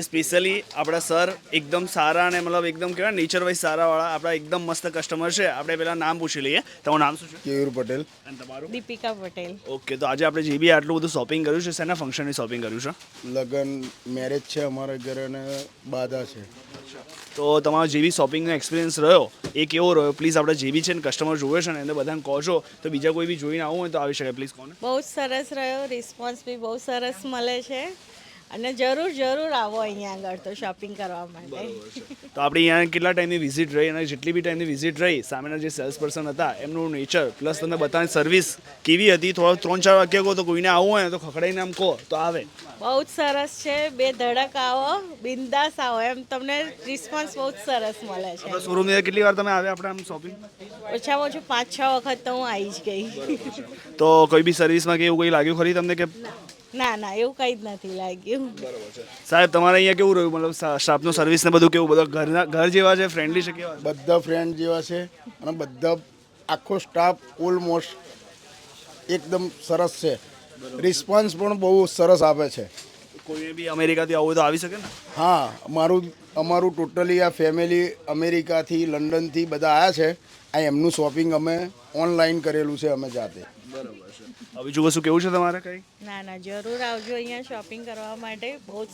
Specially આપણા sir એકદમ સારા અને મતલબ એકદમ કહેવાય નેચર વાઇઝ સારાવાળા આપણા એકદમ મસ્ત કસ્ટમર છે. આપણે પહેલાં નામ પૂછી લઈએ. તમારું નામ શું છે? કેયુર પટેલ. અને તમારું? દીપિકા પટેલ. ઓકે, તો આજે આપણે જે બી આટલું બધું શોપિંગ કર્યું છે શેના ફંક્શનની શોપિંગ કર્યું છે? લગ્ન મેરેજ છે અમારા ઘરે અને બાધા છે. તો તમારો જે બી શોપિંગનો એક્સપિરિયન્સ રહ્યો એ કેવો રહ્યો? પ્લીઝ આપણે જે બી છે ને કસ્ટમર જોવે છે ને એને બધાને કહો છો તો બીજા કોઈ બી જોઈને આવવું હોય તો આવી શકે. પ્લીઝ કોને? બહુ જ સરસ રહ્યો, રિસ્પોન્સ બી બહુ સરસ મળે છે અને જરૂર આવો અહીંયા આગળ તો શોપિંગ કરવા માટે. તો આપણે અહીંયા કેટલા ટાઈમની વિઝિટ રહી અને જેટલી બી ટાઈમની વિઝિટ રહી સામેના જે સેલ્સ પર્સન હતા એમનું નેચર પ્લસ તમે બતાવી સર્વિસ કેવી હતી? થોડો 3-4 વાક્ય કહો તો કોઈને આવવું હોય ને તો ખખડાઈને આમ કહો તો આવે. બહુ જ સરસ છે, બે ધડક આવો, બિંદાસ આવો, એમ તમને રિસ્પોન્સ બહુ જ સરસ મળે છે. આપણા શોરૂમની કેટલી વાર તમે આવ્યા આપણે આમ શોપિંગ? ઓછામાં ઓછું 5-6 વખત તો હું આવી જ ગઈ. તો કોઈ બી સર્વિસમાં કે એવું કંઈ લાગ્યું ખરી તમને કે? ના એવું કંઈ જ નથી લાગ્યું. સાહેબ તમારે અહીંયા કેવું રહ્યું? મતલબ સ્ટાફનું સર્વિસ ને બધું કેવું? બધા ઘર જેવા છે? ફ્રેન્ડલી છે? કેવા? બધા ફ્રેન્ડ જેવા છે અને બધા આખો સ્ટાફ ઓલમોસ્ટ એકદમ સરસ છે. રિસ્પોન્સ પણ બહુ સરસ આપે છે. કોઈને બી અમેરિકાથી આવું હોય તો આવી શકે ને? હા, અમારું ટોટલી આ ફેમિલી અમેરિકાથી લંડનથી બધા આવ્યા છે. આ એમનું શોપિંગ અમે ઓનલાઈન કરેલું છે અમે જાતે. બરાબર છે. બીજું કશું કેવું છે તમારે કંઈ? ના જરૂર આવજો અહીંયા શોપિંગ કરવા માટે, બહુ જ